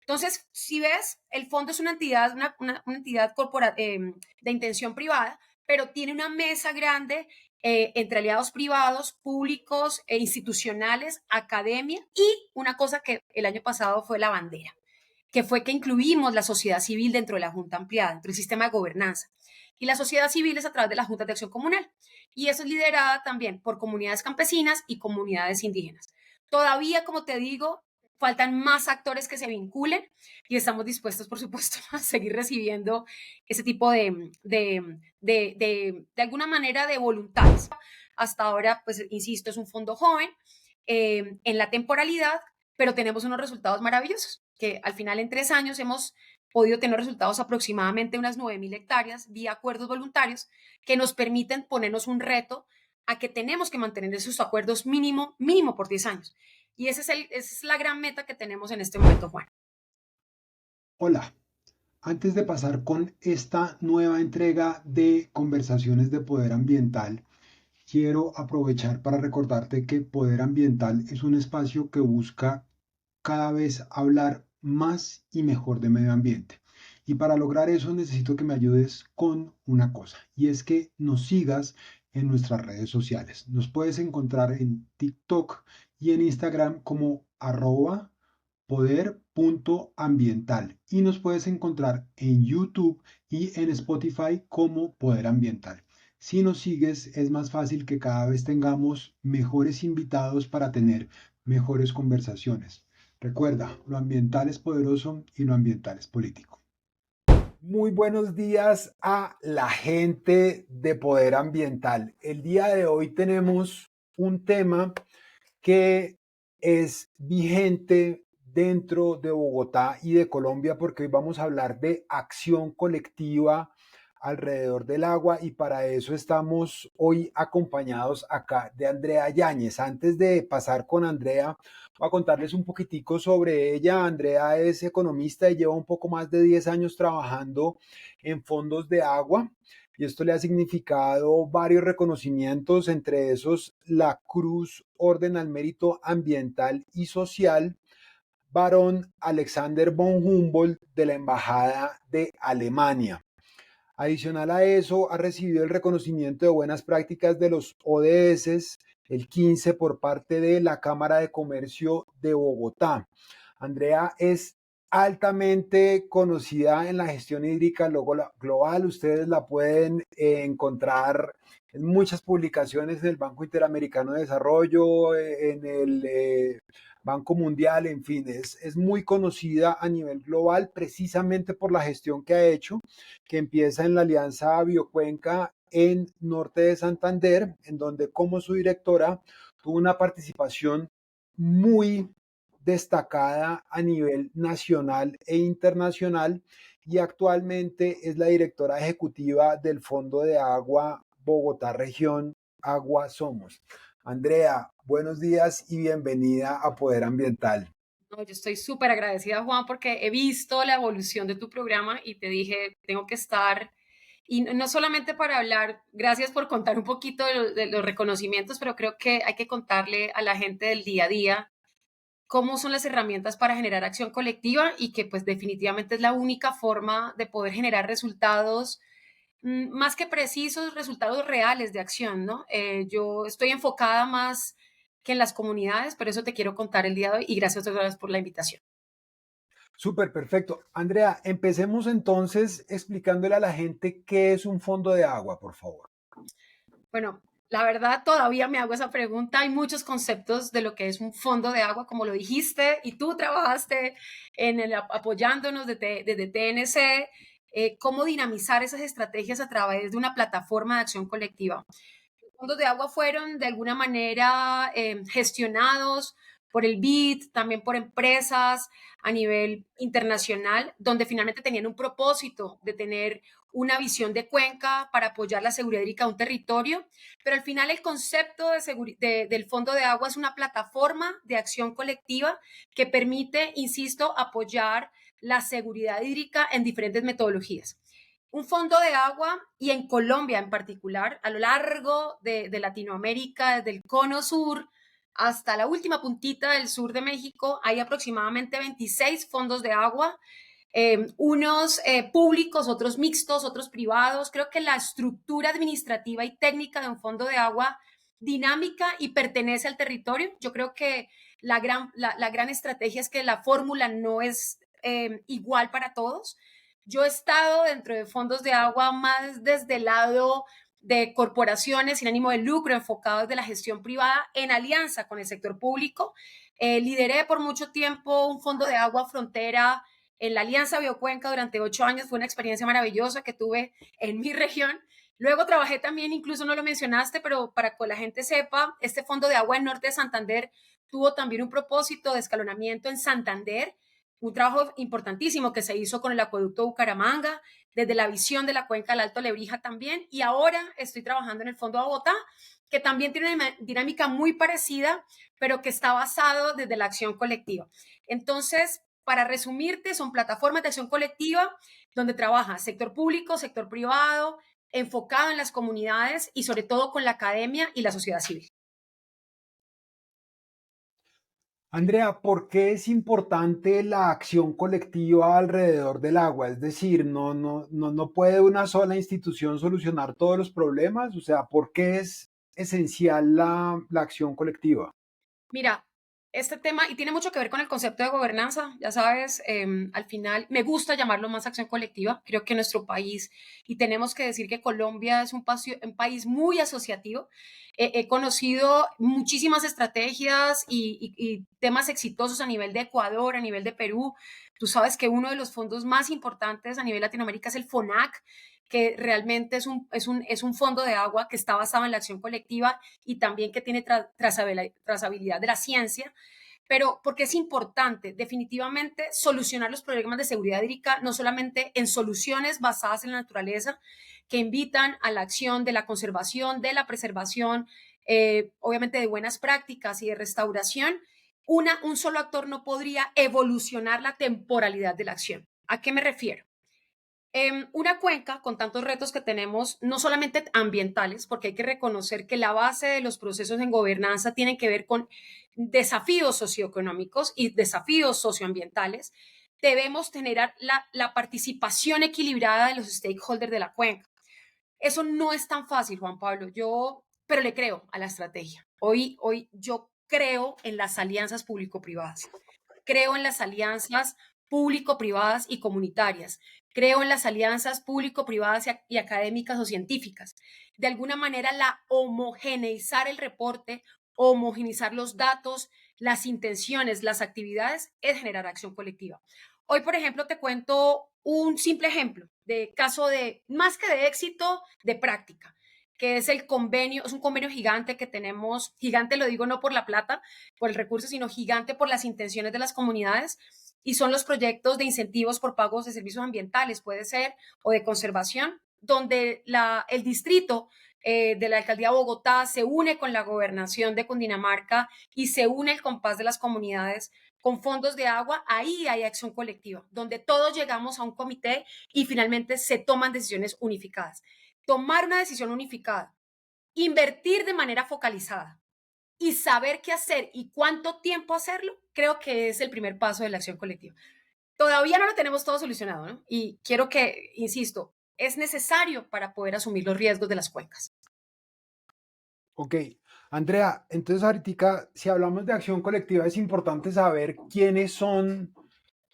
Entonces, si ves, el fondo es una entidad, una entidad de intención privada, pero tiene una mesa grande entre aliados privados, públicos e institucionales, academia y una cosa que el año pasado fue la bandera, que fue que incluimos la sociedad civil dentro de la Junta Ampliada, dentro del sistema de gobernanza. Y la sociedad civil es a través de las juntas de acción comunal. Y eso es liderada también por comunidades campesinas y comunidades indígenas. Todavía, como te digo, faltan más actores que se vinculen y estamos dispuestos, por supuesto, a seguir recibiendo ese tipo de alguna manera, de voluntades. Hasta ahora, pues, insisto, es un fondo joven en la temporalidad, pero tenemos unos resultados maravillosos, que al final en 3 años hemos podido tener resultados aproximadamente unas 9.000 hectáreas vía acuerdos voluntarios que nos permiten ponernos un reto a que tenemos que mantener esos acuerdos mínimo por 10 años. Y esa es la gran meta que tenemos en este momento, Juan. Hola, antes de pasar con esta nueva entrega de conversaciones de poder ambiental, quiero aprovechar para recordarte que Poder Ambiental es un espacio que busca cada vez hablar más y mejor de medio ambiente. Y para lograr eso necesito que me ayudes con una cosa, y es que nos sigas en nuestras redes sociales. Nos puedes encontrar en TikTok y en Instagram como poder.ambiental y nos puedes encontrar en YouTube y en Spotify como Poder Ambiental. Si nos sigues, es más fácil que cada vez tengamos mejores invitados para tener mejores conversaciones. Recuerda, lo ambiental es poderoso y lo ambiental es político. Muy buenos días a la gente de Poder Ambiental. El día de hoy tenemos un tema que es vigente dentro de Bogotá y de Colombia porque hoy vamos a hablar de acción colectiva alrededor del agua y para eso estamos hoy acompañados acá de Andrea Yáñez. Antes de pasar con Andrea, voy a contarles un poquitico sobre ella. Andrea es economista y lleva un poco más de 10 años trabajando en fondos de agua y esto le ha significado varios reconocimientos, entre esos la Cruz Orden al Mérito Ambiental y Social, Barón Alexander von Humboldt de la Embajada de Alemania. Adicional a eso, ha recibido el reconocimiento de buenas prácticas de los ODS, el 15 por parte de la Cámara de Comercio de Bogotá. Andrea es altamente conocida en la gestión hídrica global. Ustedes la pueden encontrar en muchas publicaciones en el Banco Interamericano de Desarrollo, en el Banco Mundial, en fin, es muy conocida a nivel global precisamente por la gestión que ha hecho, que empieza en la Alianza Biocuenca en Norte de Santander, en donde como su directora tuvo una participación muy destacada a nivel nacional e internacional y actualmente es la directora ejecutiva del Fondo de Agua Bogotá Región Agua Somos. Andrea, buenos días y bienvenida a Poder Ambiental. No, yo estoy súper agradecida, Juan, porque he visto la evolución de tu programa y te dije, tengo que estar, y no solamente para hablar, gracias por contar un poquito de los reconocimientos, pero creo que hay que contarle a la gente del día a día cómo son las herramientas para generar acción colectiva y que pues definitivamente es la única forma de poder generar resultados más que precisos, resultados reales de acción, ¿no? Yo estoy enfocada más que en las comunidades, por eso te quiero contar el día de hoy y gracias otra vez por la invitación. Súper, perfecto. Andrea, empecemos entonces explicándole a la gente qué es un fondo de agua, por favor. Bueno, la verdad todavía me hago esa pregunta. Hay muchos conceptos de lo que es un fondo de agua, como lo dijiste, y tú trabajaste apoyándonos desde TNC, cómo dinamizar esas estrategias a través de una plataforma de acción colectiva. Los fondos de agua fueron de alguna manera gestionados por el BID, también por empresas a nivel internacional, donde finalmente tenían un propósito de tener una visión de cuenca para apoyar la seguridad hídrica de un territorio, pero al final el concepto del fondo de agua es una plataforma de acción colectiva que permite, insisto, apoyar la seguridad hídrica en diferentes metodologías. Un fondo de agua y en Colombia en particular, a lo largo de Latinoamérica, desde el cono sur hasta la última puntita del sur de México hay aproximadamente 26 fondos de agua, unos públicos, otros mixtos, otros privados. Creo que la estructura administrativa y técnica de un fondo de agua dinámica y pertenece al territorio. Yo creo que la gran estrategia es que la fórmula no es igual para todos. Yo he estado dentro de fondos de agua más desde el lado de corporaciones sin ánimo de lucro enfocados de la gestión privada en alianza con el sector público. Lideré por mucho tiempo un fondo de agua frontera en la Alianza Biocuenca durante 8 años. Fue una experiencia maravillosa que tuve en mi región. Luego trabajé también, incluso no lo mencionaste, pero para que la gente sepa, este fondo de agua en norte de Santander tuvo también un propósito de escalonamiento en Santander, un trabajo importantísimo que se hizo con el acueducto Bucaramanga, desde la visión de la cuenca del Alto Lebrija también, y ahora estoy trabajando en el Fondo de Bogotá, que también tiene una dinámica muy parecida, pero que está basado desde la acción colectiva. Entonces, para resumirte, son plataformas de acción colectiva donde trabaja sector público, sector privado, enfocado en las comunidades y sobre todo con la academia y la sociedad civil. Andrea, ¿por qué es importante la acción colectiva alrededor del agua? Es decir, no puede una sola institución solucionar todos los problemas. O sea, ¿por qué es esencial la acción colectiva? Mira, este tema, y tiene mucho que ver con el concepto de gobernanza, ya sabes, al final me gusta llamarlo más acción colectiva. Creo que nuestro país, y tenemos que decir que Colombia es un país muy asociativo. He conocido muchísimas estrategias y temas exitosos a nivel de Ecuador, a nivel de Perú. Tú sabes que uno de los fondos más importantes a nivel Latinoamérica es el FONAC, que realmente es un fondo de agua que está basado en la acción colectiva y también que tiene trazabilidad de la ciencia. Pero porque es importante definitivamente solucionar los problemas de seguridad hídrica, no solamente en soluciones basadas en la naturaleza, que invitan a la acción de la conservación, de la preservación, obviamente de buenas prácticas y de restauración. Un solo actor no podría evolucionar la temporalidad de la acción. ¿A qué me refiero? Una cuenca con tantos retos que tenemos, no solamente ambientales, porque hay que reconocer que la base de los procesos en gobernanza tienen que ver con desafíos socioeconómicos y desafíos socioambientales. Debemos generar la participación equilibrada de los stakeholders de la cuenca. Eso no es tan fácil, Juan Pablo. Pero le creo a la estrategia. Hoy yo creo en las alianzas público-privadas. Creo en las alianzas público-privadas y comunitarias. Creo en las alianzas público-privadas y académicas o científicas. De alguna manera, homogeneizar el reporte, homogeneizar los datos, las intenciones, las actividades, es generar acción colectiva. Hoy, por ejemplo, te cuento un simple ejemplo de caso de, más que de éxito, de práctica, que es el convenio, es un convenio gigante que tenemos, gigante lo digo no por la plata, por el recurso, sino gigante por las intenciones de las comunidades, y son los proyectos de incentivos por pagos de servicios ambientales, puede ser, o de conservación, donde el distrito de la alcaldía de Bogotá se une con la gobernación de Cundinamarca y se une el compás de las comunidades con fondos de agua. Ahí hay acción colectiva, donde todos llegamos a un comité y finalmente se toman decisiones unificadas. Tomar una decisión unificada, invertir de manera focalizada y saber qué hacer y cuánto tiempo hacerlo, creo que es el primer paso de la acción colectiva. Todavía no lo tenemos todo solucionado, ¿no? Y quiero que, insisto, es necesario para poder asumir los riesgos de las cuencas. Ok, Andrea, entonces ahorita, si hablamos de acción colectiva, es importante saber quiénes son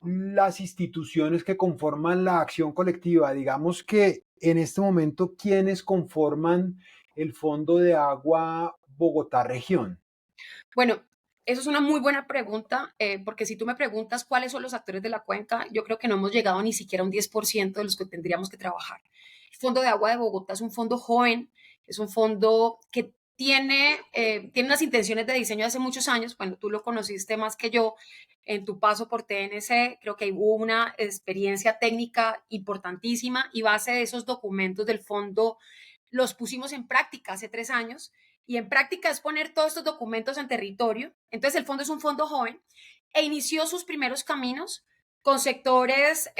las instituciones que conforman la acción colectiva. Digamos que en este momento, ¿quiénes conforman el Fondo de Agua Bogotá Región? Bueno, eso es una muy buena pregunta, porque si tú me preguntas cuáles son los actores de la cuenca, yo creo que no hemos llegado ni siquiera a un 10% de los que tendríamos que trabajar. El Fondo de Agua de Bogotá es un fondo joven, es un fondo que tiene unas intenciones de diseño de hace muchos años. Cuando tú lo conociste más que yo en tu paso por TNC, creo que hubo una experiencia técnica importantísima y base de esos documentos del fondo los pusimos en práctica hace 3 años, y en práctica es poner todos estos documentos en territorio. Entonces el fondo es un fondo joven e inició sus primeros caminos con sectores,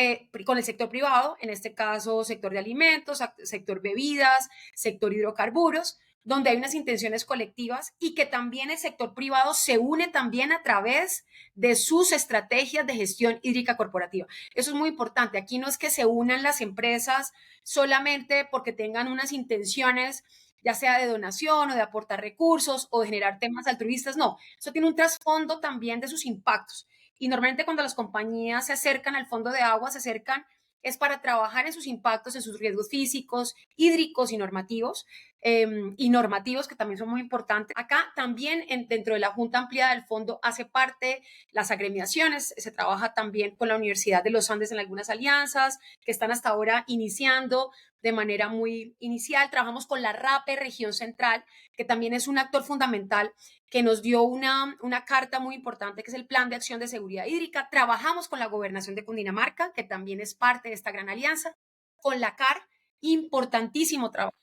con el sector privado, en este caso sector de alimentos, sector bebidas, sector hidrocarburos, donde hay unas intenciones colectivas y que también el sector privado se une también a través de sus estrategias de gestión hídrica corporativa. Eso es muy importante. Aquí no es que se unan las empresas solamente porque tengan unas intenciones, ya sea de donación o de aportar recursos o de generar temas altruistas. No, eso tiene un trasfondo también de sus impactos. Y normalmente cuando las compañías se acercan al fondo de agua, se acercan es para trabajar en sus impactos, en sus riesgos físicos, hídricos y normativos que también son muy importantes. Acá también dentro de la Junta Ampliada del Fondo hace parte las agremiaciones, se trabaja también con la Universidad de los Andes en algunas alianzas que están hasta ahora iniciando de manera muy inicial. Trabajamos con la RAPE Región Central, que también es un actor fundamental que nos dio una carta muy importante, que es el Plan de Acción de Seguridad Hídrica. Trabajamos con la Gobernación de Cundinamarca, que también es parte de esta gran alianza, con la CAR, importantísimo trabajo,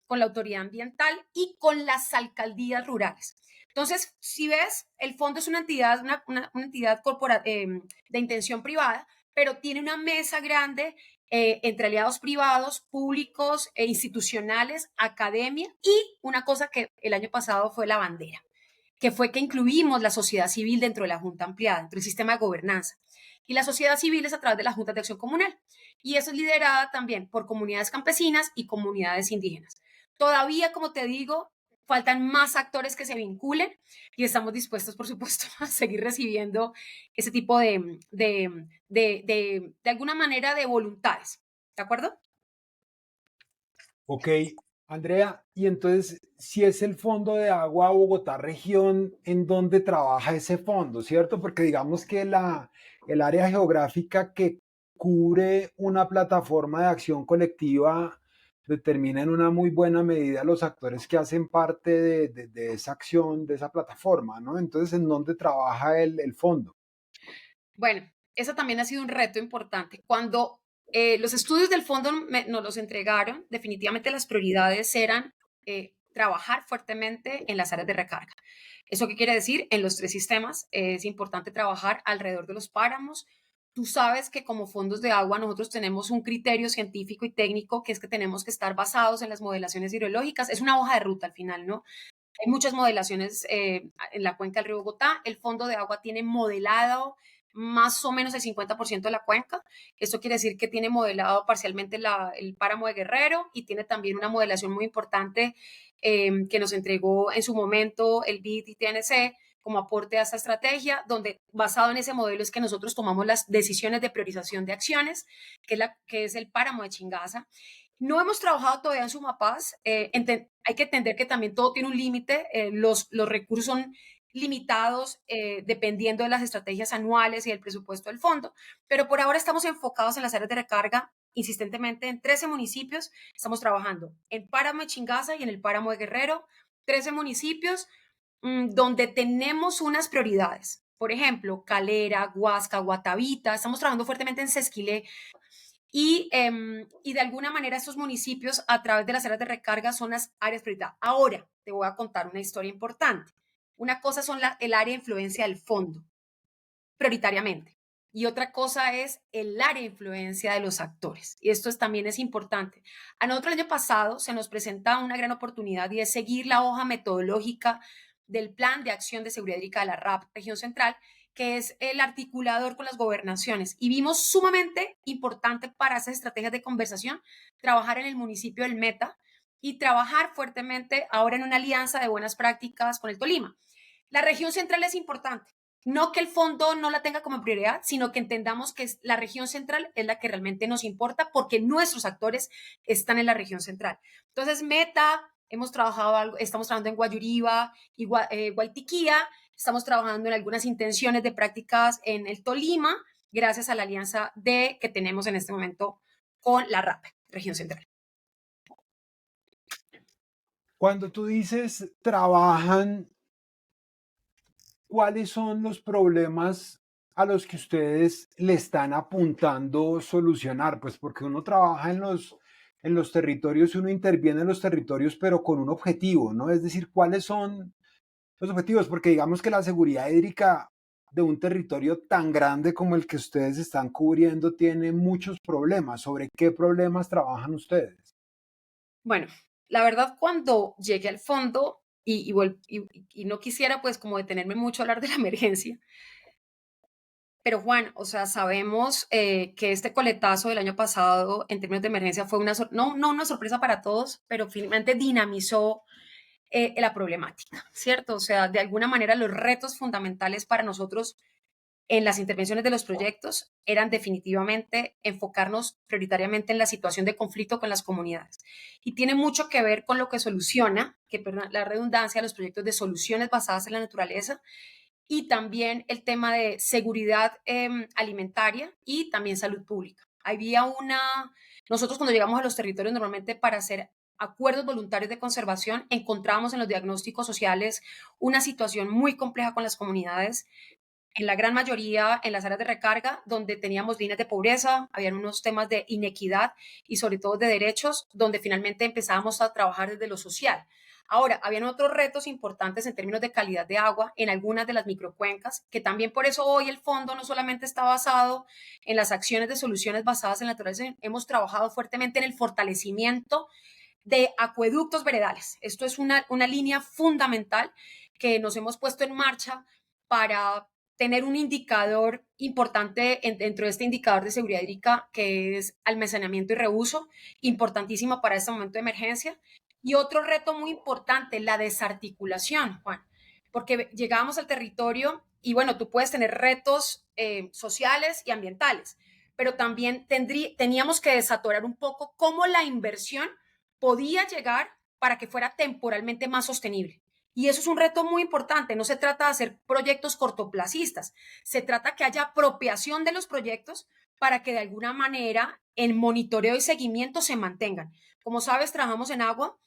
con la autoridad ambiental y con las alcaldías rurales. Entonces, si ves, el fondo es una entidad, una entidad de intención privada, pero tiene una mesa grande entre aliados privados, públicos e institucionales, academia y una cosa que el año pasado fue la bandera, que fue que incluimos la sociedad civil dentro de la Junta Ampliada, dentro del sistema de gobernanza. Y la sociedad civil es a través de la Junta de Acción Comunal. Y eso es liderada también por comunidades campesinas y comunidades indígenas. Todavía, como te digo, faltan más actores que se vinculen y estamos dispuestos, por supuesto, a seguir recibiendo ese tipo de alguna manera, de voluntades. ¿De acuerdo? Ok, Andrea, y entonces, si es el Fondo de Agua Bogotá Región, ¿en dónde trabaja ese fondo, cierto? Porque digamos que el área geográfica que cubre una plataforma de acción colectiva determina en una muy buena medida los actores que hacen parte de esa acción, de esa plataforma, ¿no? Entonces, ¿en dónde trabaja el fondo? Bueno, eso también ha sido un reto importante. Cuando los estudios del fondo nos los entregaron, definitivamente las prioridades eran trabajar fuertemente en las áreas de recarga. ¿Eso qué quiere decir? En los tres sistemas es importante trabajar alrededor de los páramos. Tú sabes que como fondos de agua nosotros tenemos un criterio científico y técnico que es que tenemos que estar basados en las modelaciones hidrológicas. Es una hoja de ruta al final, ¿no? Hay muchas modelaciones en la cuenca del río Bogotá. El fondo de agua tiene modelado más o menos el 50% de la cuenca. Esto quiere decir que tiene modelado parcialmente el páramo de Guerrero y tiene también una modelación muy importante que nos entregó en su momento el BID y TNC como aporte a esta estrategia, donde basado en ese modelo es que nosotros tomamos las decisiones de priorización de acciones, que es el páramo de Chingaza. No hemos trabajado todavía en Sumapaz. Hay que entender que también todo tiene un límite. Los recursos son limitados dependiendo de las estrategias anuales y del presupuesto del fondo. Pero por ahora estamos enfocados en las áreas de recarga insistentemente en 13 municipios. Estamos trabajando en Páramo de Chingaza y en el Páramo de Guerrero. 13 municipios donde tenemos unas prioridades. Por ejemplo, Calera, Huasca, Guatavita. Estamos trabajando fuertemente en Sesquilé, y de alguna manera estos municipios a través de las áreas de recarga son las áreas prioritarias. Ahora te voy a contar una historia importante. Una cosa son el área de influencia del fondo, prioritariamente. Y otra cosa es el área de influencia de los actores. Y esto también es importante. A nosotros el año pasado se nos presenta una gran oportunidad y es seguir la hoja metodológica del Plan de Acción de Seguridad Hídrica de la RAP Región Central, que es el articulador con las gobernaciones. Y vimos sumamente importante para esas estrategias de conversación trabajar en el municipio del Meta y trabajar fuertemente ahora en una alianza de buenas prácticas con el Tolima. La región central es importante. No que el fondo no la tenga como prioridad, sino que entendamos que la región central es la que realmente nos importa porque nuestros actores están en la región central. Entonces, Meta, estamos trabajando en Guayuriba y Guaitiquía, estamos trabajando en algunas intenciones de prácticas en el Tolima, gracias a la alianza que tenemos en este momento con la RAP, región central. Cuando tú dices trabajan, ¿cuáles son los problemas a los que ustedes le están apuntando solucionar? Pues porque uno trabaja en los territorios, uno interviene en los territorios, pero con un objetivo, ¿no? Es decir, ¿cuáles son los objetivos? Porque digamos que la seguridad hídrica de un territorio tan grande como el que ustedes están cubriendo tiene muchos problemas. ¿Sobre qué problemas trabajan ustedes? Bueno, la verdad, cuando llegué al fondo y no quisiera pues como detenerme mucho a hablar de la emergencia, pero Juan, o sea, sabemos que este coletazo del año pasado en términos de emergencia fue no una sorpresa para todos, pero finalmente dinamizó la problemática, ¿cierto? O sea, de alguna manera los retos fundamentales para nosotros en las intervenciones de los proyectos eran definitivamente enfocarnos prioritariamente en la situación de conflicto con las comunidades. Y tiene mucho que ver con lo que soluciona, que perdón, la redundancia, los proyectos de soluciones basadas en la naturaleza y también el tema de seguridad alimentaria y también salud pública. Nosotros cuando llegamos a los territorios normalmente para hacer acuerdos voluntarios de conservación, encontramos en los diagnósticos sociales una situación muy compleja con las comunidades en la gran mayoría en las áreas de recarga, donde teníamos líneas de pobreza, habían unos temas de inequidad y sobre todo de derechos, donde finalmente empezábamos a trabajar desde lo social. Ahora, habían otros retos importantes en términos de calidad de agua en algunas de las microcuencas, que también por eso hoy el fondo no solamente está basado en las acciones de soluciones basadas en la naturaleza, hemos trabajado fuertemente en el fortalecimiento de acueductos veredales. Esto es una línea fundamental que nos hemos puesto en marcha para tener un indicador importante dentro de este indicador de seguridad hídrica que es almacenamiento y reuso, importantísimo para este momento de emergencia. Y otro reto muy importante, la desarticulación, Juan, porque llegábamos al territorio y bueno, tú puedes tener retos sociales y ambientales, pero también teníamos que desatorar un poco cómo la inversión podía llegar para que fuera temporalmente más sostenible. Y eso es un reto muy importante. No se trata de hacer proyectos cortoplacistas, se trata que haya apropiación de los proyectos para que de alguna manera el monitoreo y seguimiento se mantengan. Como sabes, trabajamos en agua.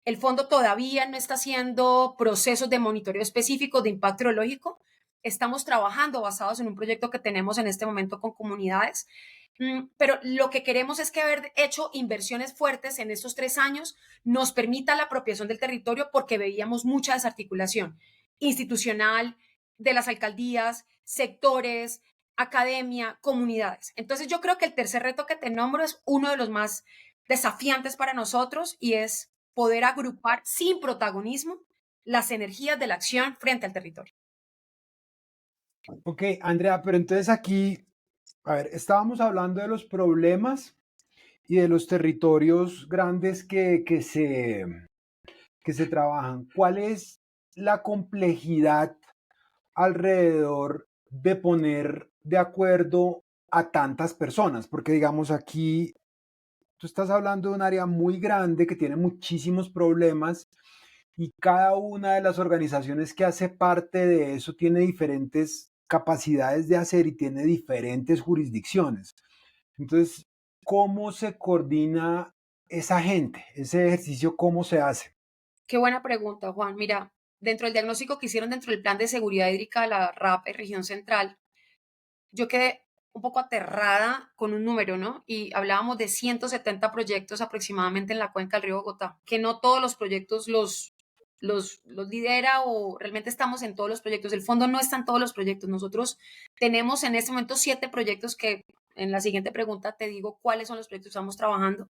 El fondo todavía no está haciendo procesos de monitoreo específicos de impacto hidrológico. Estamos trabajando basados en un proyecto que tenemos en este momento con comunidades. Pero lo que queremos es que haber hecho inversiones fuertes en estos 3 años nos permita la apropiación del territorio porque veíamos mucha desarticulación institucional de las alcaldías, sectores, academia, comunidades. Entonces yo creo que el tercer reto que te nombro es uno de los más desafiantes para nosotros y es poder agrupar sin protagonismo las energías de la acción frente al territorio. Ok, Andrea, pero entonces aquí, a ver, estábamos hablando de los problemas y de los territorios grandes que se trabajan. ¿Cuál es la complejidad alrededor de poner de acuerdo a tantas personas? Porque digamos aquí, tú estás hablando de un área muy grande que tiene muchísimos problemas y cada una de las organizaciones que hace parte de eso tiene diferentes capacidades de hacer y tiene diferentes jurisdicciones. Entonces, ¿cómo se coordina esa gente? Ese ejercicio, ¿cómo se hace? Qué buena pregunta, Juan. Mira, dentro del diagnóstico que hicieron dentro del plan de seguridad hídrica de la RAP en región central, yo quedé un poco aterrada con un número, ¿no? Y hablábamos de 170 proyectos aproximadamente en la cuenca del río Bogotá, que no todos los proyectos los lidera o realmente estamos en todos los proyectos. El fondo no está en todos los proyectos. Nosotros tenemos en este momento 7 proyectos que en la siguiente pregunta te digo cuáles son los proyectos que estamos trabajando.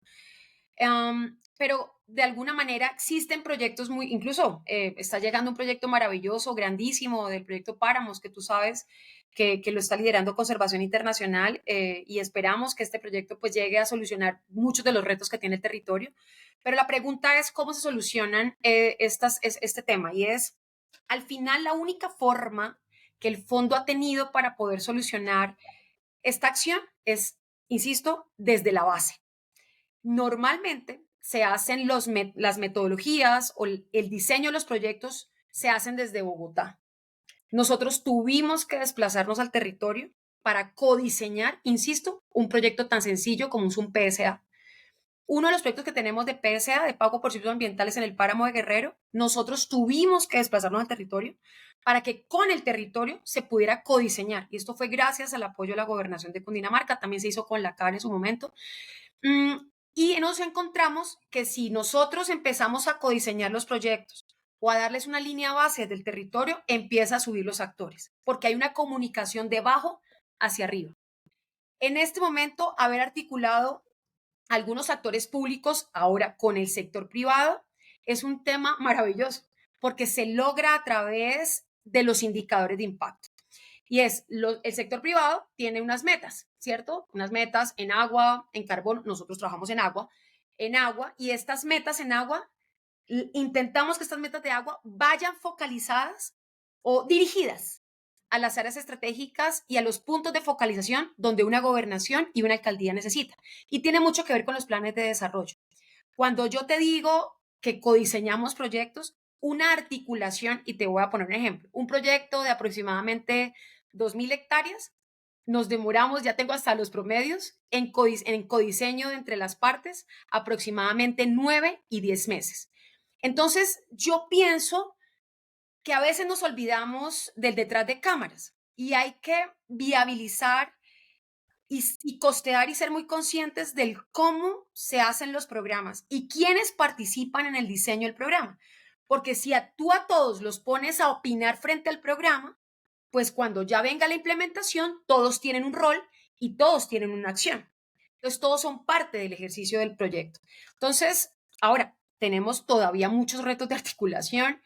Pero de alguna manera existen proyectos incluso está llegando un proyecto maravilloso, grandísimo, del proyecto Páramos, que tú sabes que lo está liderando Conservación Internacional y esperamos que este proyecto pues llegue a solucionar muchos de los retos que tiene el territorio. Pero la pregunta es cómo se solucionan este tema y es, al final, la única forma que el fondo ha tenido para poder solucionar esta acción es, insisto, desde la base. Normalmente se hacen las metodologías o el diseño de los proyectos se hacen desde Bogotá. Nosotros tuvimos que desplazarnos al territorio para codiseñar, insisto, un proyecto tan sencillo como un PSA. Uno de los proyectos que tenemos de PSA, de pago por servicios ambientales en el páramo de Guerrero, nosotros tuvimos que desplazarnos al territorio para que con el territorio se pudiera codiseñar. Y esto fue gracias al apoyo de la gobernación de Cundinamarca, también se hizo con la CAR en su momento. Mm, y nos encontramos que si nosotros empezamos a codiseñar los proyectos o a darles una línea base del territorio, empieza a subir los actores, porque hay una comunicación de abajo hacia arriba. En este momento, haber articulado algunos actores públicos, ahora con el sector privado, es un tema maravilloso porque se logra a través de los indicadores de impacto. Y el sector privado tiene unas metas, ¿cierto? Unas metas en agua, en carbón, nosotros trabajamos en agua, y estas metas en agua, intentamos que estas metas de agua vayan focalizadas o dirigidas a las áreas estratégicas y a los puntos de focalización donde una gobernación y una alcaldía necesita. Y tiene mucho que ver con los planes de desarrollo. Cuando yo te digo que codiseñamos proyectos, una articulación, y te voy a poner un ejemplo, un proyecto de aproximadamente 2.000 hectáreas, nos demoramos, ya tengo hasta los promedios, en codiseño entre las partes, aproximadamente 9 y 10 meses. Entonces, yo pienso que a veces nos olvidamos del detrás de cámaras y hay que viabilizar y costear y ser muy conscientes del cómo se hacen los programas y quiénes participan en el diseño del programa. Porque si tú a todos los pones a opinar frente al programa, pues cuando ya venga la implementación, todos tienen un rol y todos tienen una acción. Entonces, todos son parte del ejercicio del proyecto. Entonces, ahora, tenemos todavía muchos retos de articulación.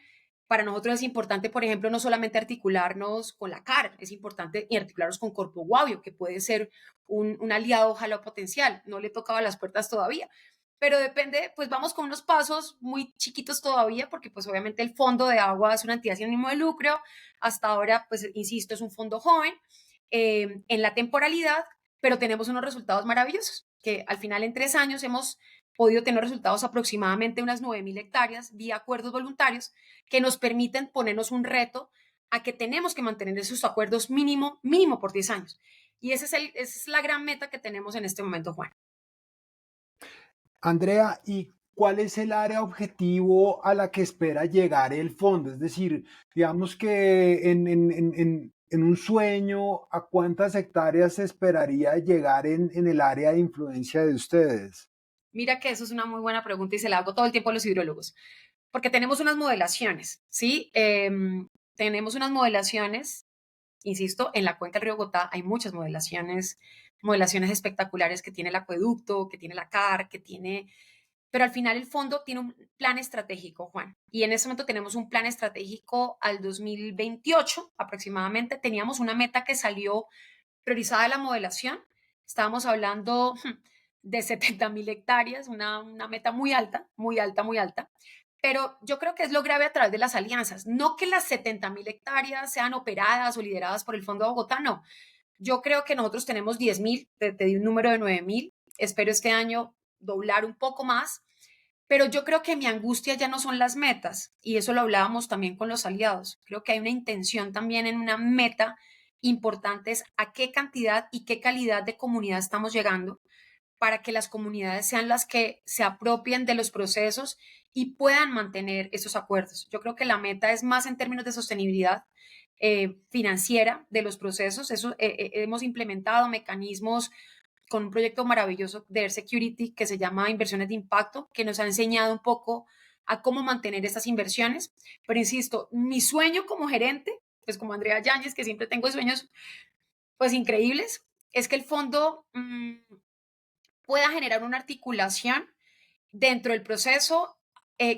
Para nosotros es importante, por ejemplo, no solamente articularnos con la CAR, es importante articularnos con Corpo Guavio, que puede ser un aliado, ojalá potencial. No le tocaba las puertas todavía, pero depende, pues vamos con unos pasos muy chiquitos todavía, porque pues obviamente el Fondo de Agua es una entidad sin ánimo de lucro. Hasta ahora, pues insisto, es un fondo joven en la temporalidad, pero tenemos unos resultados maravillosos, que al final en 3 años hemos podido tener resultados aproximadamente unas 9.000 hectáreas vía acuerdos voluntarios que nos permiten ponernos un reto a que tenemos que mantener esos acuerdos mínimo por 10 años. Y esa es la gran meta que tenemos en este momento, Juan. Andrea, ¿y cuál es el área objetivo a la que espera llegar el fondo? Es decir, digamos que en un sueño, ¿a cuántas hectáreas se esperaría llegar en el área de influencia de ustedes? Mira que eso es una muy buena pregunta y se la hago todo el tiempo a los hidrólogos, porque tenemos unas modelaciones, ¿sí? Tenemos unas modelaciones, insisto, en la cuenca del río Gotá hay muchas modelaciones espectaculares que tiene el acueducto, que tiene la CAR, pero al final el fondo tiene un plan estratégico, Juan. Y en ese momento tenemos un plan estratégico al 2028 aproximadamente. Teníamos una meta que salió priorizada de la modelación. Estábamos hablando de 70.000 hectáreas, una meta muy alta, muy alta, muy alta. Pero yo creo que es lo grave a través de las alianzas. No que las 70.000 hectáreas sean operadas o lideradas por el Fondo de Bogotá, no. Yo creo que nosotros tenemos 10.000, te di un número de 9.000. Espero este año doblar un poco más, pero yo creo que mi angustia ya no son las metas, y eso lo hablábamos también con los aliados. Creo que hay una intención también en una meta importante, es a qué cantidad y qué calidad de comunidad estamos llegando para que las comunidades sean las que se apropien de los procesos y puedan mantener esos acuerdos. Yo creo que la meta es más en términos de sostenibilidad financiera de los procesos. Hemos implementado mecanismos con un proyecto maravilloso de Air Security que se llama Inversiones de Impacto, que nos ha enseñado un poco a cómo mantener estas inversiones. Pero insisto, mi sueño como gerente, pues como Andrea Yáñez, que siempre tengo sueños pues increíbles, es que el fondo pueda generar una articulación dentro del proceso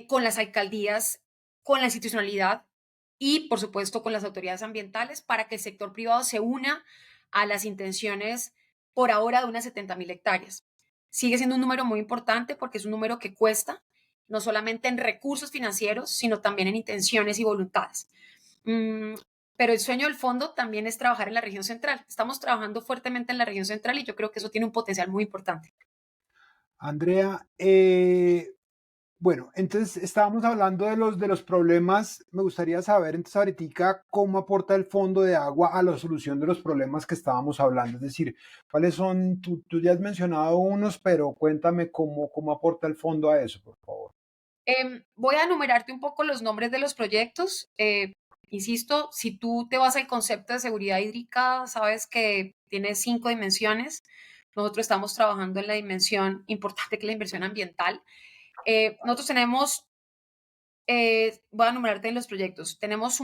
con las alcaldías, con la institucionalidad y, por supuesto, con las autoridades ambientales para que el sector privado se una a las intenciones por ahora de unas 70.000 hectáreas. Sigue siendo un número muy importante porque es un número que cuesta, no solamente en recursos financieros, sino también en intenciones y voluntades. Mm, pero el sueño del fondo también es trabajar en la región central. Estamos trabajando fuertemente en la región central y yo creo que eso tiene un potencial muy importante. Andrea, bueno, entonces estábamos hablando de los problemas. Me gustaría saber entonces ahorita cómo aporta el fondo de agua a la solución de los problemas que estábamos hablando. Es decir, cuáles son, tú ya has mencionado unos, pero cuéntame cómo aporta el fondo a eso, por favor. Voy a enumerarte un poco los nombres de los proyectos. Insisto, si tú te vas al concepto de seguridad hídrica, sabes que tiene 5 dimensiones. Nosotros estamos trabajando en la dimensión importante que es la inversión ambiental. Nosotros tenemos Voy a nombrarte en los proyectos. Tenemos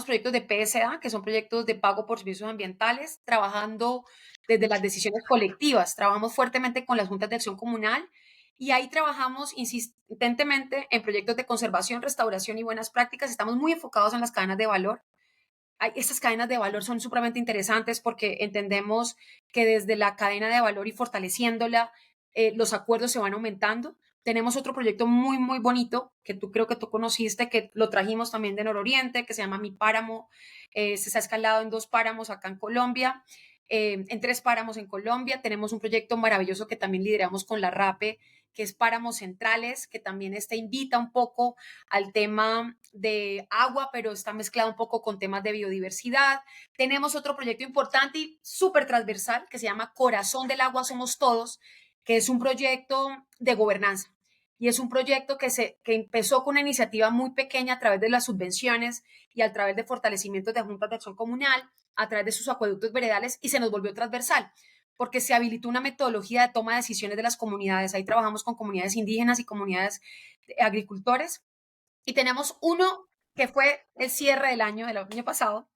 proyectos de PSA, que son proyectos de pago por servicios ambientales, trabajando desde las decisiones colectivas. Trabajamos fuertemente con las juntas de acción comunal y ahí trabajamos insistentemente en proyectos de conservación, restauración y buenas prácticas. Estamos muy enfocados en las cadenas de valor. Estas cadenas de valor son supremamente interesantes porque entendemos que desde la cadena de valor y fortaleciéndola, los acuerdos se van aumentando. Tenemos otro proyecto muy, muy bonito que creo que tú conociste, que lo trajimos también de Nororiente, que se llama Mi Páramo. Se ha escalado en 2 páramos acá en Colombia, en 3 páramos en Colombia. Tenemos un proyecto maravilloso que también lideramos con la RAPE, que es Páramos Centrales, que también invita un poco al tema de agua, pero está mezclado un poco con temas de biodiversidad. Tenemos otro proyecto importante y súper transversal que se llama Corazón del Agua Somos Todos, que es un proyecto de gobernanza. Y es un proyecto que empezó con una iniciativa muy pequeña a través de las subvenciones y a través de fortalecimientos de juntas de acción comunal, a través de sus acueductos veredales y se nos volvió transversal porque se habilitó una metodología de toma de decisiones de las comunidades. Ahí trabajamos con comunidades indígenas y comunidades de agricultores y tenemos uno que fue el cierre del año pasado,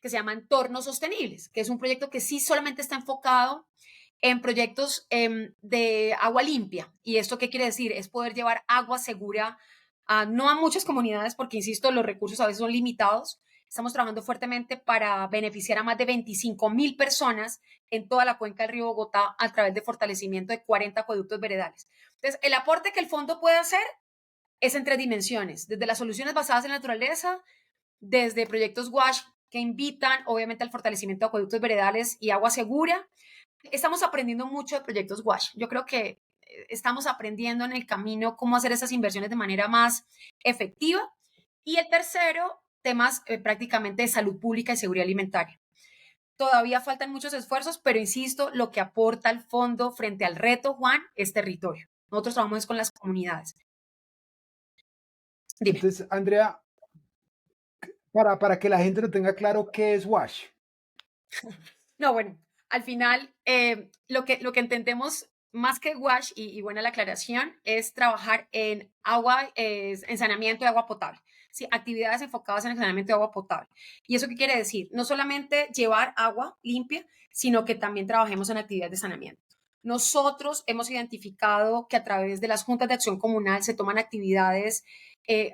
que se llama Entornos Sostenibles, que es un proyecto que sí solamente está enfocado en proyectos de agua limpia. ¿Y esto qué quiere decir? Es poder llevar agua segura no a muchas comunidades, porque, insisto, los recursos a veces son limitados. Estamos trabajando fuertemente para beneficiar a más de 25,000 personas en toda la cuenca del río Bogotá a través de fortalecimiento de 40 acueductos veredales. Entonces, el aporte que el fondo puede hacer es en 3 dimensiones, desde las soluciones basadas en la naturaleza, desde proyectos WASH que invitan obviamente al fortalecimiento de acueductos veredales y agua segura. Estamos aprendiendo mucho de proyectos WASH. Yo creo que estamos aprendiendo en el camino cómo hacer esas inversiones de manera más efectiva. Y el tercero, temas prácticamente de salud pública y seguridad alimentaria. Todavía faltan muchos esfuerzos, pero insisto, lo que aporta el fondo frente al reto, Juan, es territorio. Nosotros trabajamos con las comunidades. Dime. Entonces, Andrea, para que la gente lo tenga claro, ¿qué es WASH? No, bueno, al final lo que entendemos más que wash y buena la aclaración es trabajar en agua, en saneamiento de agua potable. Sí, actividades enfocadas en el saneamiento de agua potable. ¿Y eso qué quiere decir? No solamente llevar agua limpia, sino que también trabajemos en actividades de saneamiento. Nosotros hemos identificado que a través de las juntas de acción comunal se toman actividades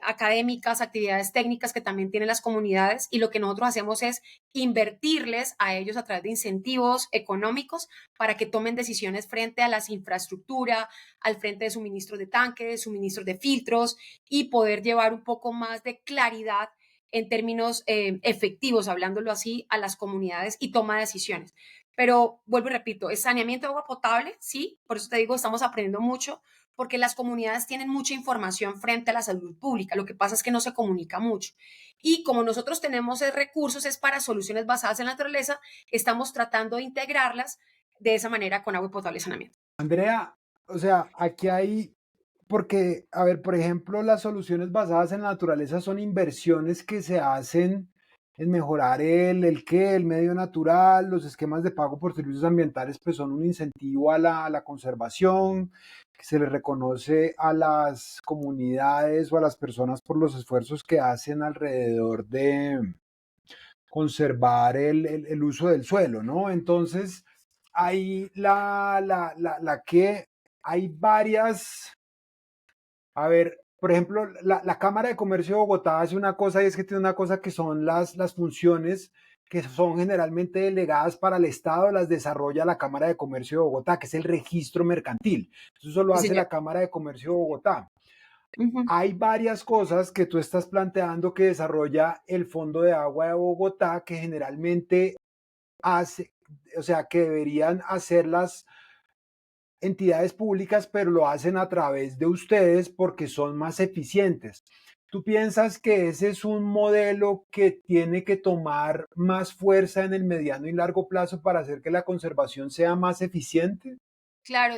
académicas, actividades técnicas que también tienen las comunidades y lo que nosotros hacemos es invertirles a ellos a través de incentivos económicos para que tomen decisiones frente a las infraestructuras, al frente de suministros de tanques, suministros de filtros y poder llevar un poco más de claridad en términos efectivos, hablándolo así, a las comunidades y toma de decisiones. Pero vuelvo y repito, es saneamiento de agua potable, sí, por eso te digo, estamos aprendiendo mucho, porque las comunidades tienen mucha información frente a la salud pública, lo que pasa es que no se comunica mucho. Y como nosotros tenemos recursos, es para soluciones basadas en la naturaleza, estamos tratando de integrarlas de esa manera con agua potable y saneamiento. Andrea, o sea, aquí hay, porque, a ver, por ejemplo, las soluciones basadas en la naturaleza son inversiones que se hacen en mejorar el medio natural, los esquemas de pago por servicios ambientales, pues son un incentivo a la conservación, que se le reconoce a las comunidades o a las personas por los esfuerzos que hacen alrededor de conservar el uso del suelo, ¿no? Entonces, hay la que hay varias, a ver, por ejemplo, la Cámara de Comercio de Bogotá hace una cosa y es que tiene una cosa que son las funciones que son generalmente delegadas para el Estado, las desarrolla la Cámara de Comercio de Bogotá, que es el registro mercantil. Eso lo Sí, hace señor. la Cámara de Comercio de Bogotá. Ujú. Hay varias cosas que tú estás planteando que desarrolla el Fondo de Agua de Bogotá que generalmente hace, o sea, que deberían hacer las entidades públicas, pero lo hacen a través de ustedes porque son más eficientes. ¿Tú piensas que ese es un modelo que tiene que tomar más fuerza en el mediano y largo plazo para hacer que la conservación sea más eficiente? Claro,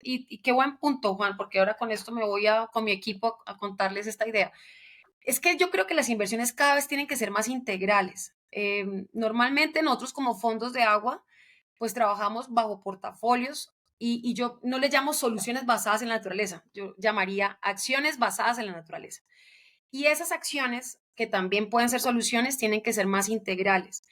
y qué buen punto, Juan, porque ahora con esto me voy con mi equipo a contarles esta idea. Es que yo creo que las inversiones cada vez tienen que ser más integrales. Normalmente nosotros como fondos de agua, pues trabajamos bajo portafolios y yo no le llamo soluciones basadas en la naturaleza, yo llamaría acciones basadas en la naturaleza. Y esas acciones, que también pueden ser soluciones, tienen que ser más integrales.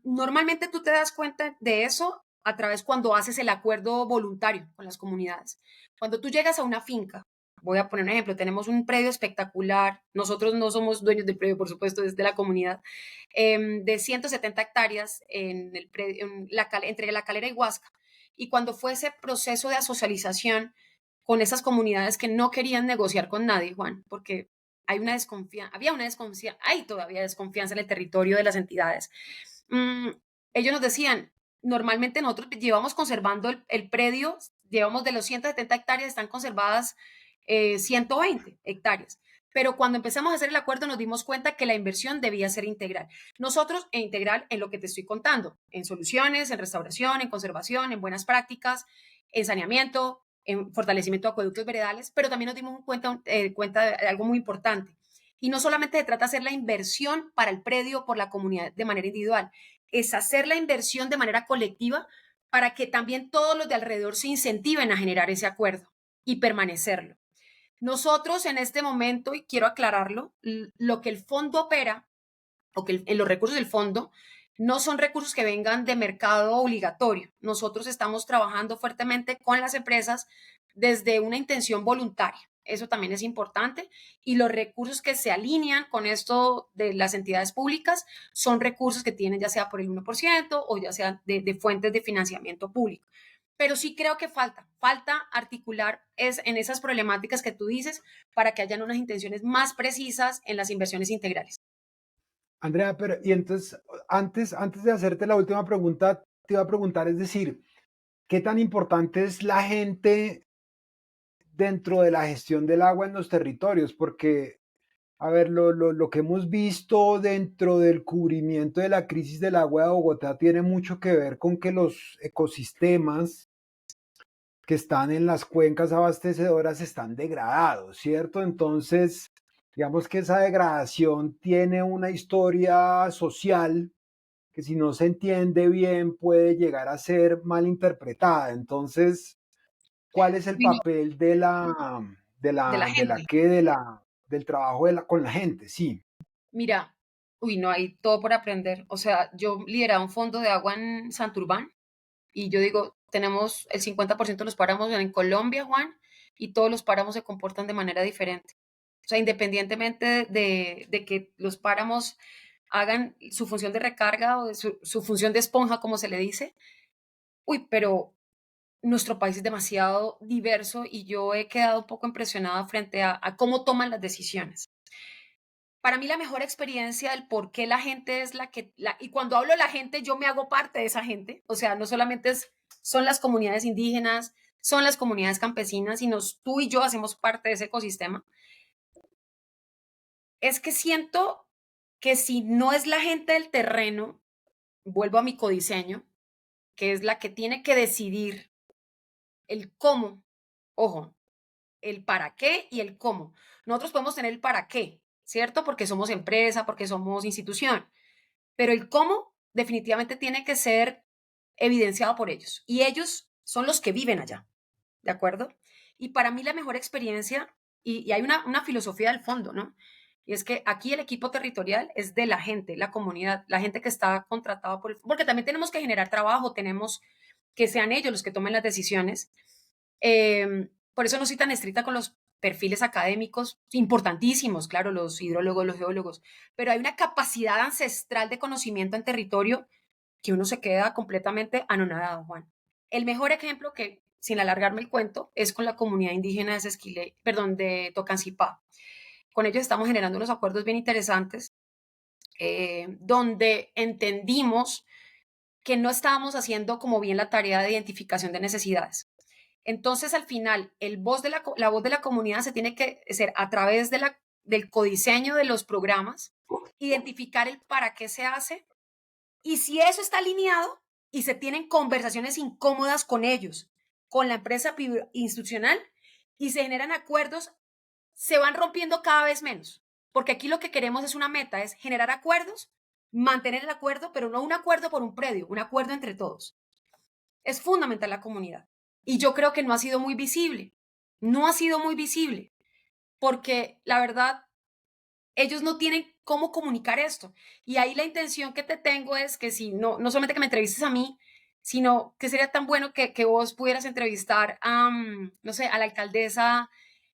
Normalmente tú te das cuenta de eso a través cuando haces el acuerdo voluntario con las comunidades. Cuando tú llegas a una finca, voy a poner un ejemplo, tenemos un predio espectacular, nosotros no somos dueños del predio, por supuesto, desde la comunidad, de 170 hectáreas en el predio, entre La Calera y Huasca. Y cuando fue ese proceso de asocialización con esas comunidades que no querían negociar con nadie, Juan, porque había una desconfianza, hay todavía desconfianza en el territorio de las entidades. Mm, Ellos nos decían, normalmente nosotros llevamos conservando el predio, llevamos de los 170 hectáreas, están conservadas 120 hectáreas. Pero cuando empezamos a hacer el acuerdo nos dimos cuenta que la inversión debía ser integral. Nosotros, integral en lo que te estoy contando, en soluciones, en restauración, en conservación, en buenas prácticas, en saneamiento, en fortalecimiento de acueductos veredales, pero también nos dimos cuenta de algo muy importante. Y no solamente se trata de hacer la inversión para el predio por la comunidad de manera individual, es hacer la inversión de manera colectiva para que también todos los de alrededor se incentiven a generar ese acuerdo y permanecerlo. Nosotros en este momento, y quiero aclararlo, lo que el fondo opera, o que en los recursos del fondo, no son recursos que vengan de mercado obligatorio. Nosotros estamos trabajando fuertemente con las empresas desde una intención voluntaria. Eso también es importante. Y los recursos que se alinean con esto de las entidades públicas son recursos que tienen ya sea por el 1% o ya sea de fuentes de financiamiento público. Pero sí creo que falta articular en esas problemáticas que tú dices para que hayan unas intenciones más precisas en las inversiones integrales. Andrea, pero y entonces, antes de hacerte la última pregunta, te iba a preguntar, es decir, ¿qué tan importante es la gente dentro de la gestión del agua en los territorios? Porque, a ver, lo que hemos visto dentro del cubrimiento de la crisis del agua de Bogotá tiene mucho que ver con que los ecosistemas que están en las cuencas abastecedoras están degradados, ¿cierto? Entonces, digamos que esa degradación tiene una historia social que si no se entiende bien puede llegar a ser mal interpretada. Entonces, ¿cuál es el Bueno, papel de la, de de la la, de la gente. que, de la, del trabajo con la gente? Sí. Mira, no hay todo por aprender. O sea, yo lideraba un fondo de agua en Santurbán y yo digo, tenemos el 50% de los páramos en Colombia, Juan, y todos los páramos se comportan de manera diferente. O sea, independientemente de que los páramos hagan su función de recarga o de su función de esponja, como se le dice, pero nuestro país es demasiado diverso y yo he quedado un poco impresionada frente a cómo toman las decisiones. Para mí la mejor experiencia del por qué la gente es y cuando hablo de la gente, yo me hago parte de esa gente, o sea, no solamente son las comunidades indígenas, son las comunidades campesinas, sino tú y yo hacemos parte de ese ecosistema. Es que siento que si no es la gente del terreno, vuelvo a mi codiseño, que es la que tiene que decidir el cómo, ojo, el para qué y el cómo. Nosotros podemos tener el para qué, ¿cierto? Porque somos empresa, porque somos institución, pero el cómo definitivamente tiene que ser evidenciado por ellos. Y ellos son los que viven allá, ¿de acuerdo? Y para mí la mejor experiencia, y hay una filosofía del fondo, ¿no? Y es que aquí el equipo territorial es de la gente, la comunidad, la gente que está contratada porque también tenemos que generar trabajo, tenemos que sean ellos los que tomen las decisiones. Por eso no soy tan estricta con los perfiles académicos, importantísimos, claro, los hidrólogos, los geólogos, pero hay una capacidad ancestral de conocimiento en territorio que uno se queda completamente anonadado, Juan. El mejor ejemplo que, sin alargarme el cuento, es con la comunidad indígena de Sesquilé, perdón, de Tocancipá. Con ellos estamos generando unos acuerdos bien interesantes, donde entendimos que no estábamos haciendo como bien la tarea de identificación de necesidades. Entonces, al final, la voz de la comunidad se tiene que hacer a través del codiseño de los programas, identificar el para qué se hace, y si eso está alineado y se tienen conversaciones incómodas con ellos, con la empresa institucional, y se generan acuerdos, se van rompiendo cada vez menos. Porque aquí lo que queremos es una meta, es generar acuerdos, mantener el acuerdo, pero no un acuerdo por un predio, un acuerdo entre todos. Es fundamental la comunidad. Y yo creo que no ha sido muy visible. No ha sido muy visible. Porque la verdad, ellos no tienen cómo comunicar esto. Y ahí la intención que te tengo es que si no solamente que me entrevistes a mí, sino que sería tan bueno que vos pudieras entrevistar a, no sé, a la alcaldesa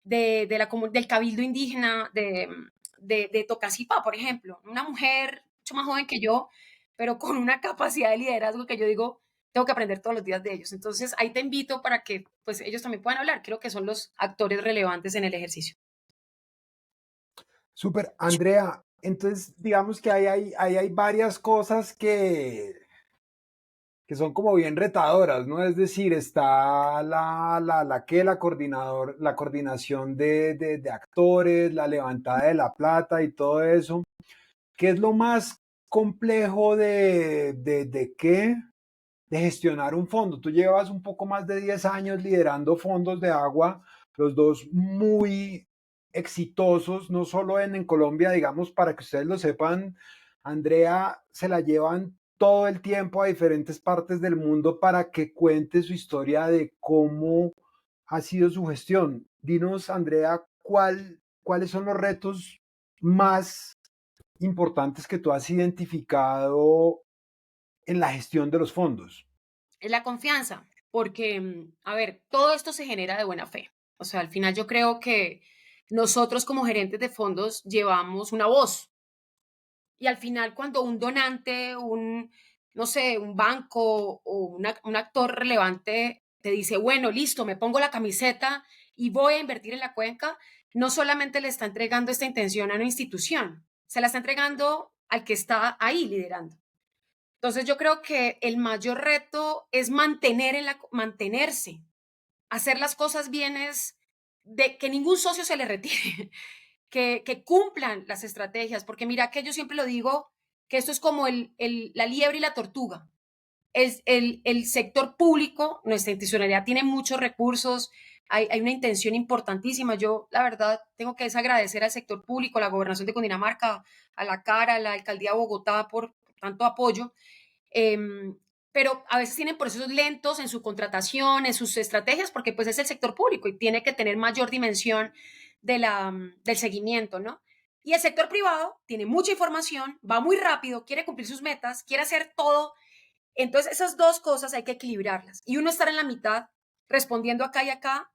del Cabildo Indígena de Tocancipá, por ejemplo, una mujer mucho más joven que yo, pero con una capacidad de liderazgo que yo digo, tengo que aprender todos los días de ellos. Entonces, ahí te invito para que pues ellos también puedan hablar. Creo que son los actores relevantes en el ejercicio. Súper, Andrea. Entonces, digamos que hay varias cosas que son como bien retadoras, ¿no? Es decir, está la coordinación de actores, la levantada de la plata y todo eso. ¿Qué es lo más complejo de qué? De gestionar un fondo. Tú llevas un poco más de 10 años liderando fondos de agua, los dos muy exitosos, no solo en Colombia, digamos, para que ustedes lo sepan, Andrea se la llevan todo el tiempo a diferentes partes del mundo para que cuente su historia de cómo ha sido su gestión. Dinos, Andrea, cuáles son los retos más importantes que tú has identificado en la gestión de los fondos. Es la confianza, porque, a ver, todo esto se genera de buena fe. O sea, al final yo creo que nosotros como gerentes de fondos llevamos una voz y al final cuando un donante, no sé, un banco o un actor relevante te dice, bueno, listo, me pongo la camiseta y voy a invertir en la cuenca, no solamente le está entregando esta intención a una institución, se la está entregando al que está ahí liderando. Entonces yo creo que el mayor reto es mantenerse, hacer las cosas bien es de que ningún socio se le retire, que cumplan las estrategias, porque mira que yo siempre lo digo, que esto es como la liebre y la tortuga. El sector público, nuestra institucionalidad tiene muchos recursos, hay una intención importantísima. Yo, la verdad, tengo que desagradecer al sector público, a la gobernación de Cundinamarca, a la CARA, a la alcaldía de Bogotá por tanto apoyo. Pero a veces tienen procesos lentos en su contratación, en sus estrategias, porque pues es el sector público y tiene que tener mayor dimensión del seguimiento, ¿no? Y el sector privado tiene mucha información, va muy rápido, quiere cumplir sus metas, quiere hacer todo. Entonces esas dos cosas hay que equilibrarlas. Y uno estar en la mitad, respondiendo acá y acá,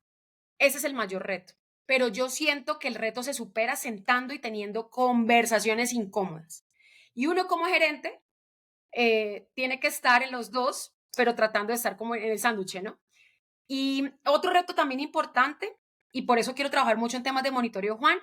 ese es el mayor reto. Pero yo siento que el reto se supera sentando y teniendo conversaciones incómodas. Y uno como gerente tiene que estar en los dos, pero tratando de estar como en el sándwich, ¿no? Y otro reto también importante, y por eso quiero trabajar mucho en temas de monitoreo, Juan,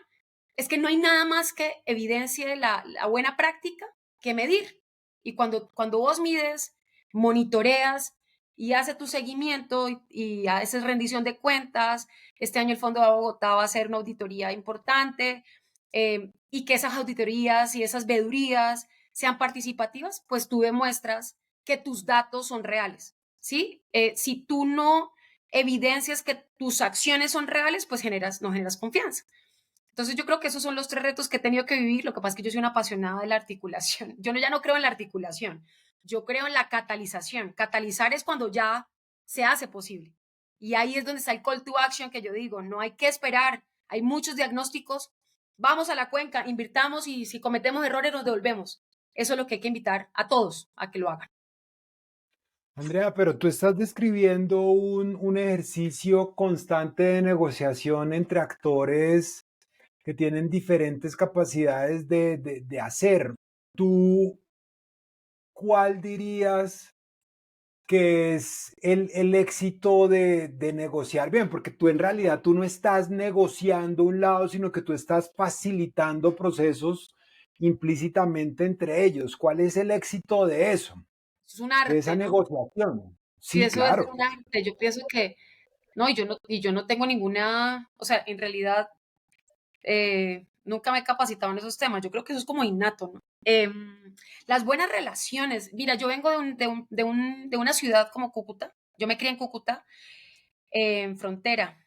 es que no hay nada más que evidencie la buena práctica que medir. Y cuando vos mides, monitoreas y haces tu seguimiento y haces rendición de cuentas, este año el Fondo de Bogotá va a hacer una auditoría importante, y que esas auditorías y esas vedurías sean participativas, pues tú demuestras que tus datos son reales, ¿sí? Si tú no evidencias que tus acciones son reales, pues no generas confianza. Entonces yo creo que esos son los tres retos que he tenido que vivir. Lo que pasa es que yo soy una apasionada de la articulación. Yo ya no creo en la articulación, yo creo en la catalización. Catalizar es cuando ya se hace posible. Y ahí es donde está el call to action que yo digo, no hay que esperar, hay muchos diagnósticos, vamos a la cuenca, invirtamos y si cometemos errores nos devolvemos. Eso es lo que hay que invitar a todos a que lo hagan. Andrea, pero tú estás describiendo un ejercicio constante de negociación entre actores que tienen diferentes capacidades de hacer. ¿Tú cuál dirías que es el éxito de negociar bien? Porque tú en realidad tú no estás negociando un lado, sino que tú estás facilitando procesos implícitamente entre ellos. ¿Cuál es el éxito de eso? Eso es un De esa arte, ¿no? negociación. Sí, Sí, eso es claro. un arte. Yo pienso que, no, y yo no tengo ninguna, o sea, en realidad nunca me he capacitado en esos temas. Yo creo que eso es como innato, ¿no? Las buenas relaciones. Mira, yo vengo de una ciudad como Cúcuta. Yo me crié en Cúcuta, en frontera,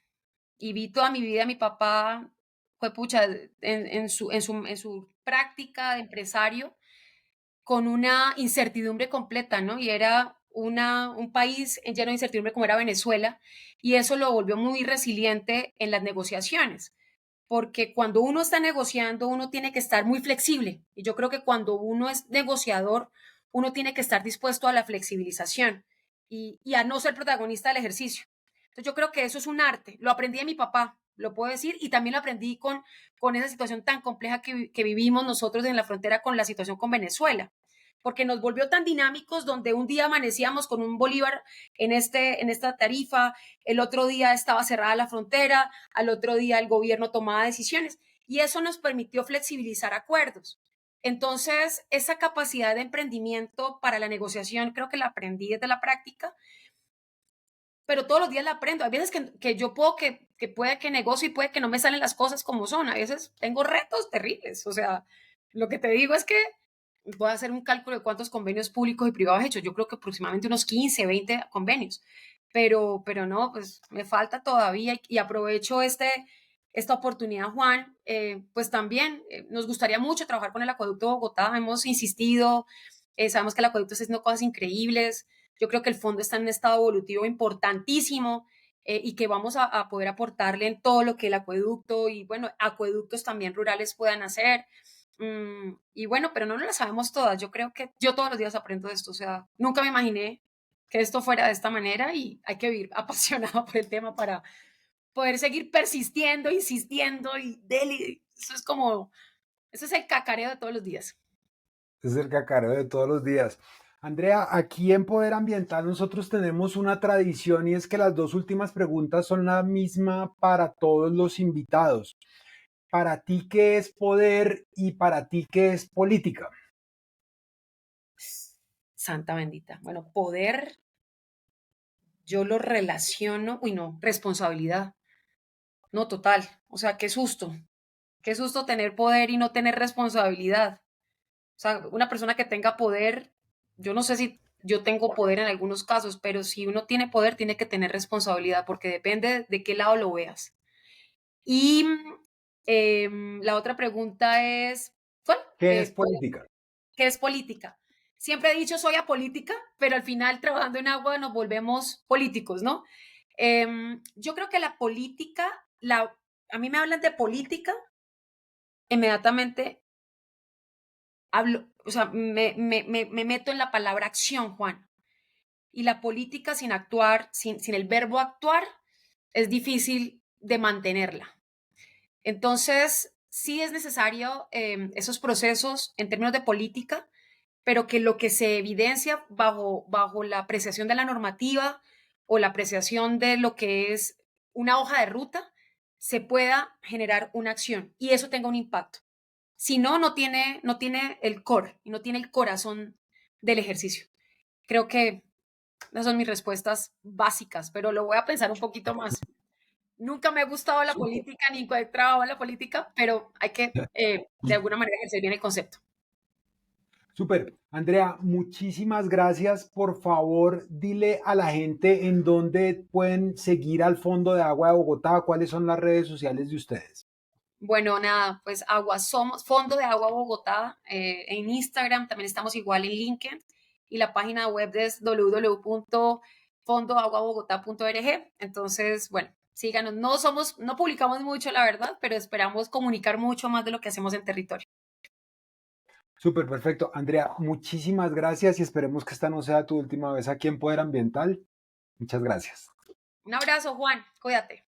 y vi toda mi vida a mi papá, fue pucha, en su práctica de empresario, con una incertidumbre completa, ¿no? Y era un país lleno de incertidumbre como era Venezuela, y eso lo volvió muy resiliente en las negociaciones. porque cuando uno está negociando, uno tiene que estar muy flexible. Y yo creo que cuando uno es negociador, uno tiene que estar dispuesto a la flexibilización y a no ser protagonista del ejercicio. Entonces yo creo que eso es un arte. Lo aprendí de mi papá, lo puedo decir, y también lo aprendí con esa situación tan compleja que vivimos nosotros en la frontera con la situación con Venezuela, porque nos volvió tan dinámicos donde un día amanecíamos con un bolívar en esta tarifa, el otro día estaba cerrada la frontera, al otro día el gobierno tomaba decisiones y eso nos permitió flexibilizar acuerdos. Entonces, esa capacidad de emprendimiento para la negociación creo que la aprendí desde la práctica, pero todos los días la aprendo. Hay veces que yo puedo que puede que negocio y puede que no me salen las cosas como son. A veces tengo retos terribles. O sea, lo que te digo es que voy a hacer un cálculo de cuántos convenios públicos y privados he hecho. Yo creo que aproximadamente unos 15, 20 convenios. Pero no, pues me falta todavía y aprovecho esta oportunidad, Juan. Pues también nos gustaría mucho trabajar con el Acueducto de Bogotá. Hemos insistido, sabemos que el Acueducto está haciendo cosas increíbles. Yo creo que el fondo está en un estado evolutivo importantísimo y que vamos a poder aportarle en todo lo que el acueducto y, bueno, acueductos también rurales puedan hacer. Y bueno, pero no las sabemos todas. Yo creo que yo todos los días aprendo de esto. O sea, nunca me imaginé que esto fuera de esta manera y hay que vivir apasionado por el tema para poder seguir persistiendo, insistiendo y dele. Eso es como, eso es el cacareo de todos los días. Es el cacareo de todos los días. Andrea, aquí en Poder Ambiental nosotros tenemos una tradición y es que las dos últimas preguntas son la misma para todos los invitados. ¿Para ti qué es poder y para ti qué es política? Santa bendita. Bueno, poder, yo lo relaciono, uy no, responsabilidad. No, total. O sea, qué susto. Qué susto tener poder y no tener responsabilidad. O sea, una persona que tenga poder, yo no sé si yo tengo poder en algunos casos, pero si uno tiene poder, tiene que tener responsabilidad, porque depende de qué lado lo veas. Y la otra pregunta es, ¿cuál? ¿Qué es política? ¿Qué es política? Siempre he dicho soy apolítica, pero al final trabajando en agua nos volvemos políticos, ¿no? Yo creo que la política, a mí me hablan de política, inmediatamente hablo, o sea, me meto en la palabra acción, Juan. Y la política sin actuar, sin el verbo actuar, es difícil de mantenerla. Entonces, sí es necesario esos procesos en términos de política, pero que lo que se evidencia bajo la apreciación de la normativa o la apreciación de lo que es una hoja de ruta, se pueda generar una acción y eso tenga un impacto. Si no, no tiene el core y no tiene el corazón del ejercicio. Creo que esas son mis respuestas básicas, pero lo voy a pensar un poquito más. Nunca me ha gustado la Súper. política ni he trabajado en la política, pero hay que de alguna manera ejercer bien el concepto. Súper. Andrea, muchísimas gracias. Por favor, dile a la gente en dónde pueden seguir al Fondo de Agua de Bogotá, cuáles son las redes sociales de ustedes. Bueno, nada, pues Agua Somos, Fondo de Agua Bogotá, en Instagram, también estamos igual en LinkedIn y la página web es www.fondoaguabogotá.org. Entonces, bueno, síganos. No publicamos mucho, la verdad, pero esperamos comunicar mucho más de lo que hacemos en territorio. Súper, perfecto. Andrea, muchísimas gracias y esperemos que esta no sea tu última vez aquí en Poder Ambiental. Muchas gracias. Un abrazo, Juan, cuídate.